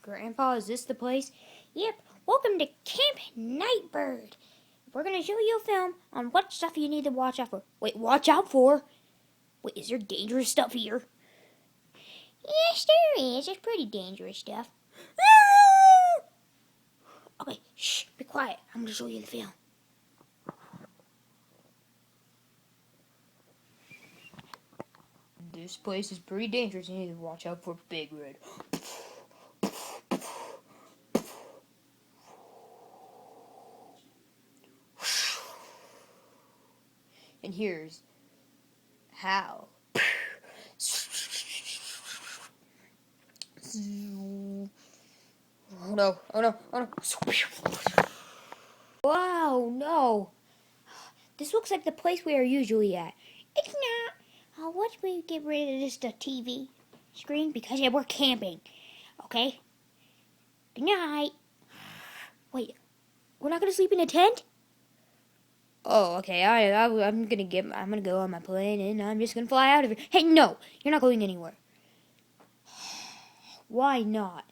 Grandpa, is this the place? Yep, welcome to Camp Nightbird. We're going to show you a film on what stuff you need to watch out for. Wait, watch out for? Wait, is there dangerous stuff here? Yes, there is. There's pretty dangerous stuff. Okay, shh, be quiet. I'm going to show you the film. This place is pretty dangerous. You need to watch out for Big Red. And here's how. Oh no, oh no, oh no. Wow, no. This looks like the place we are usually at. It's not. What if we get rid of just a TV screen? Because yeah, we're camping. Okay? Good night. Wait, we're not gonna sleep in a tent? Oh, okay. I'm gonna go on my plane and I'm just gonna fly out of here. Hey, no, you're not going anywhere. Why not?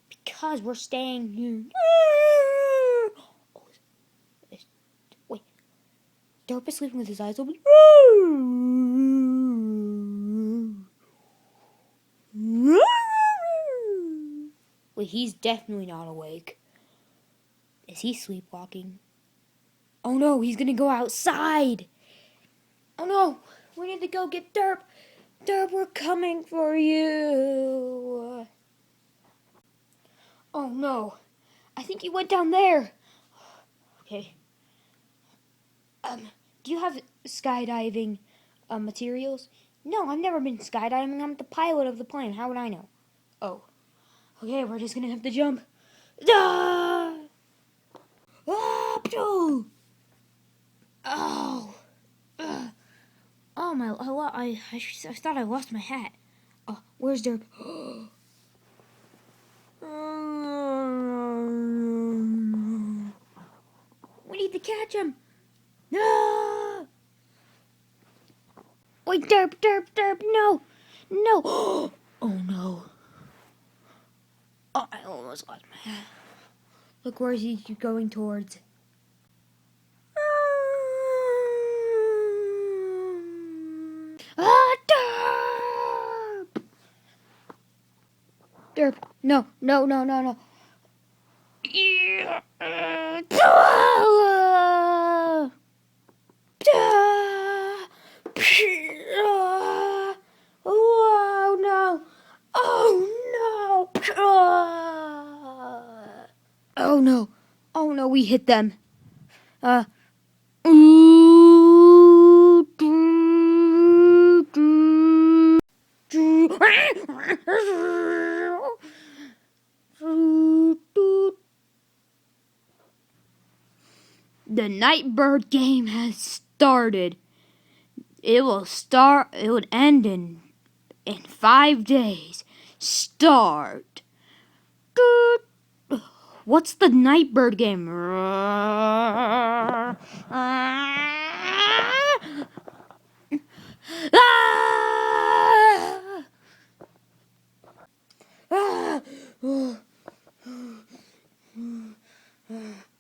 Because we're staying here. Wait, Derp is sleeping with his eyes open. Wait, he's definitely not awake. Is he sleepwalking? Oh no, he's gonna go outside. Oh no, we need to go get Derp. Derp, we're coming for you. Oh no, I think he went down there. Okay. Do you have skydiving materials? No, I've never been skydiving. I'm the pilot of the plane. How would I know? Oh. Okay, we're just gonna have to jump. Ah! Ah! Oh! Oh! Oh my! I thought I lost my hat. Oh, where's Derp? We need to catch him. No! Wait, Derp! No! No! Oh no! Oh, I almost lost my hat. Look, where is he going towards? Ah, Derp! Derp, no. Oh no! Oh no! Oh no! Oh no! We hit them. The Nightbird game has started. It would end in 5 days. Start. What's the Nightbird game?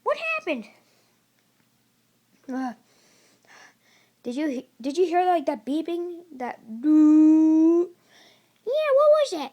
What happened? Did you hear like that beeping? That doo? Yeah, what was that?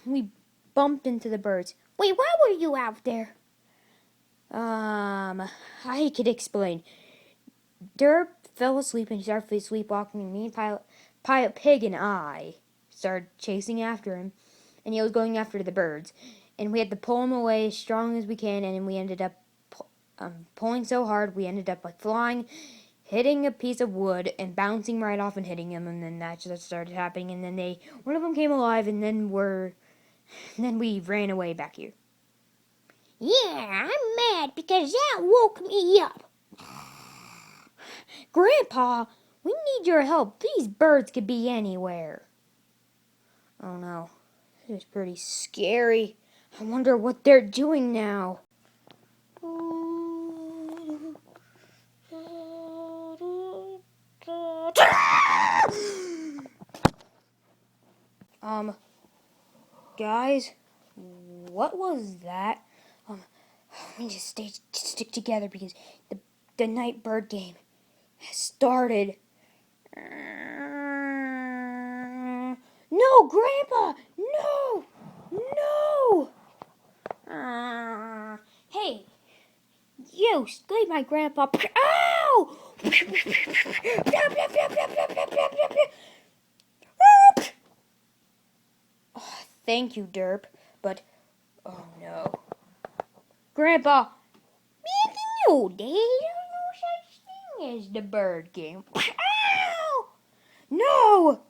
We bumped into the birds. Wait, why were you out there? I could explain. Derp fell asleep and started sleepwalking, and me and Pilot Pig and I started chasing after him, and he was going after the birds, and we had to pull him away as strong as we can, and we ended up pulling so hard we ended up like flying, hitting a piece of wood and bouncing right off and hitting him, and then that just started happening, and then one of them came alive, and then we ran away back here. Yeah, I'm mad because that woke me up. Grandpa, we need your help. These birds could be anywhere. Oh no, this is pretty scary. I wonder what they're doing now. Guys, What was that? We need to stick together because the night bird game has started. No, Grandpa! No! No! Hey, you leave my grandpa. Ow! Oh, thank you, Derp, but oh no. Grandpa, no, there's no such thing as the bird game. Ow! No!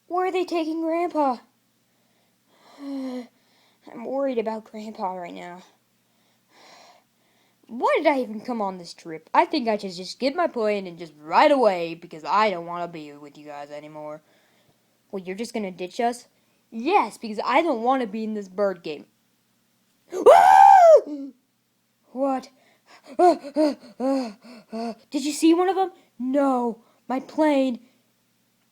Where are they taking Grandpa? I'm worried about Grandpa right now. Why did I even come on this trip? I think I should just get my plane and just ride away because I don't want to be with you guys anymore. Well, you're just going to ditch us? Yes, because I don't want to be in this bird game. What? Did you see one of them? No, my plane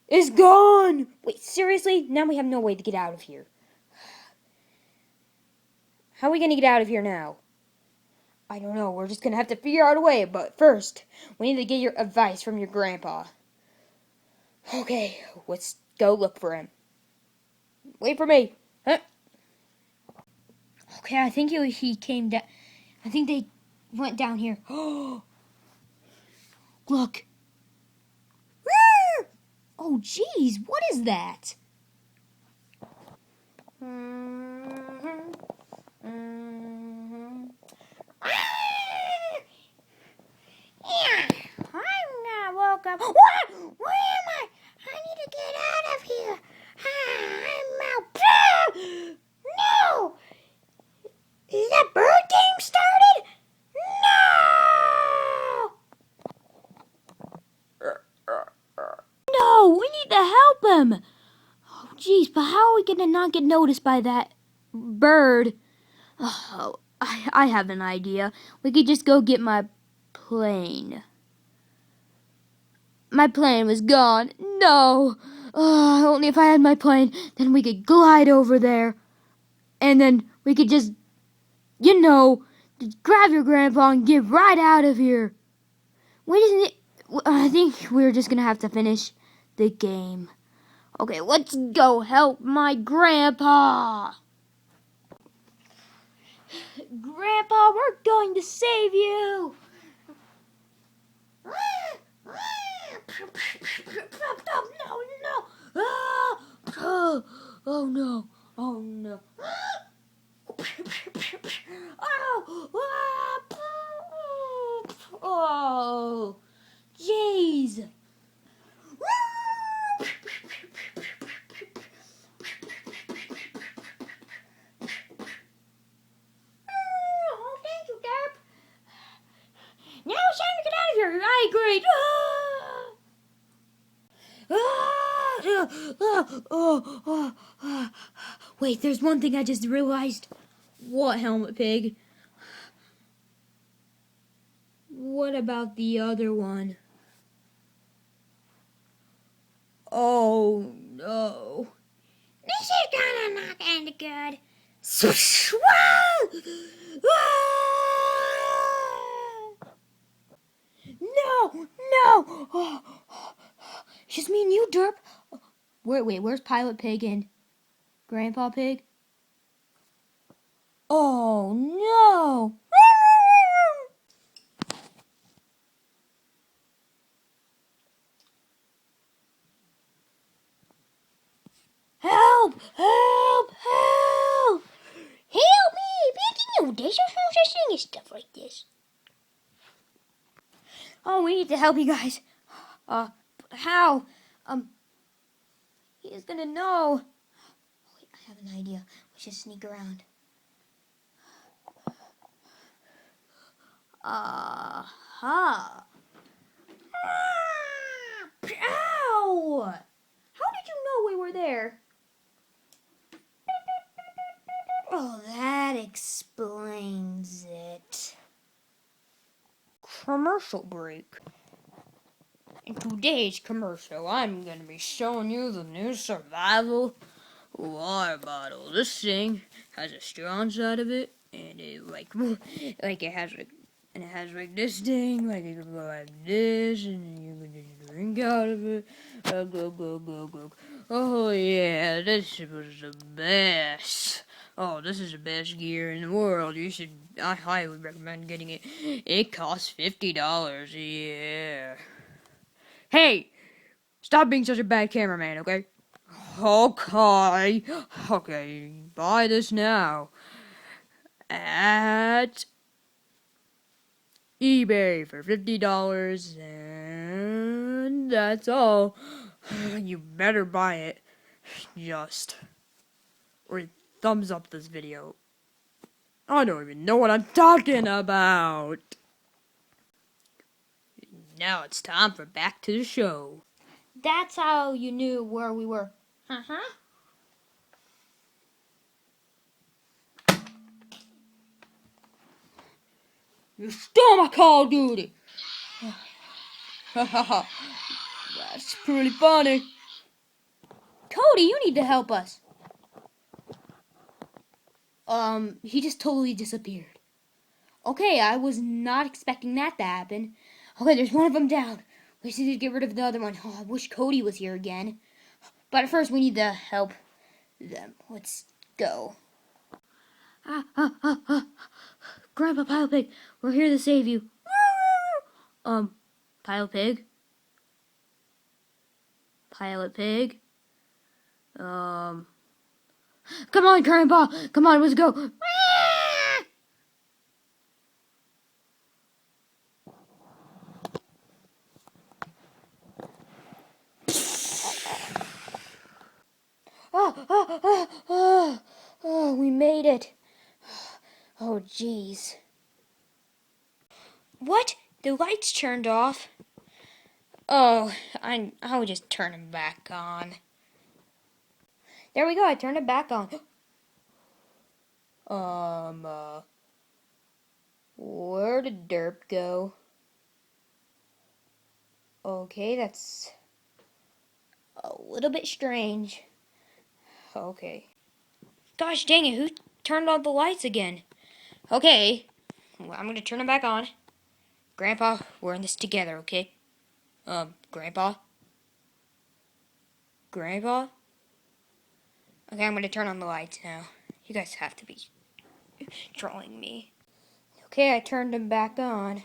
is gone. Wait, seriously? Now we have no way to get out of here. How are we going to get out of here now? I don't know. We're just going to have to figure out a way. But first, we need to get your advice from your grandpa. Okay, let's go look for him. Wait for me. Huh? Okay, I think he came down. I think they went down here. Look. Oh, geez. What is that? I'm not woke up. What? Where am I? I need to get out of here. I'm out. No! The bird game started? No! No, we need to help him. Oh, jeez, but how are we going to not get noticed by that bird? Oh, I have an idea. We could just go get my plane. My plane was gone. No. Only if I had my plane, then we could glide over there. And then we could just, just grab your grandpa and get right out of here. Wait, isn't it? I think we're just going to have to finish the game. Okay, let's go help my grandpa. Grandpa, we're going to save you. No. Oh no. Oh no. Oh, jeez. Oh, thank you, Derp. Now it's time to get out of here. I agree. Wait, there's one thing I just realized. What, Helmet Pig? What about the other one? Oh, no. This is gonna not end good. No! Just me and you, Derp. Wait, where's Pilot Pig and Grandpa Pig? Oh, no! Help! Help! Help! Help me! Piggy, there's no such thing as stuff like this. Oh, we need to help you guys. How? He's gonna know. Wait, I have an idea. We should sneak around. Aha! Ow! How did you know we were there? Oh, that explains it. Commercial break. In today's commercial, I'm gonna be showing you the new survival water bottle. This thing has a straw inside of it, and it it has like this thing, like it can go like this, and you can just drink out of it. Go go go go. Oh yeah, this was the best. Oh, this is the best gear in the world. I highly recommend getting it. It costs $50. Yeah. Hey, stop being such a bad cameraman, okay? Okay. Okay, buy this now. At eBay for $50, and that's all. You better buy it. Just. Or thumbs up this video. I don't even know what I'm talking about. Now it's time for back to the show. That's how you knew where we were. You stole my Call of Duty. That's pretty funny. Cody, you need to help us. He just totally disappeared. Okay, I was not expecting that to happen. Okay, there's one of them down. We just need to get rid of the other one. Oh, I wish Cody was here again. But first, we need to help them. Let's go. Grandpa Pile Pig, we're here to save you. Pile Pig? Pilot Pig? Come on, Grandpa! Come on, let's go! Oh, we made it. Oh, jeez. What? The lights turned off? Oh, I'll just turn them back on. There we go, I turned it back on. Where did Derp go? Okay, that's a little bit strange. Okay. Gosh dang it, who turned on the lights again? Okay, well, I'm gonna turn them back on. Grandpa, we're in this together, okay? Grandpa? Grandpa? Okay, I'm gonna turn on the lights now. You guys have to be trolling me. Okay, I turned them back on.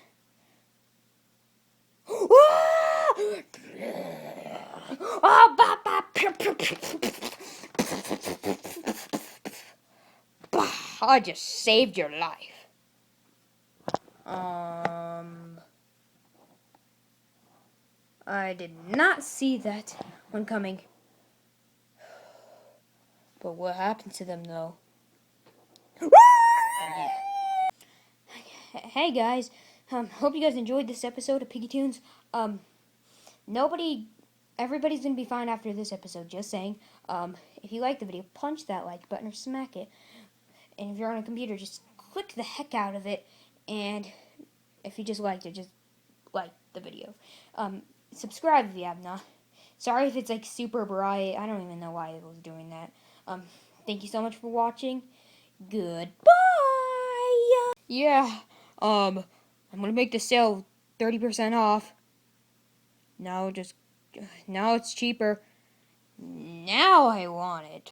I just saved your life. I did not see that one coming. But what happened to them, though? Hey guys, hope you guys enjoyed this episode of Piggy Toons. Everybody's gonna be fine after this episode. Just saying. If you like the video, punch that like button or smack it. And if you're on a computer, just click the heck out of it. And if you just liked it, just like the video. Subscribe if you have not. Sorry if it's like super bright. I don't even know why it was doing that. Thank you so much for watching. Goodbye. Yeah. I'm gonna make the sale 30% off. Now it's cheaper. Now I want it.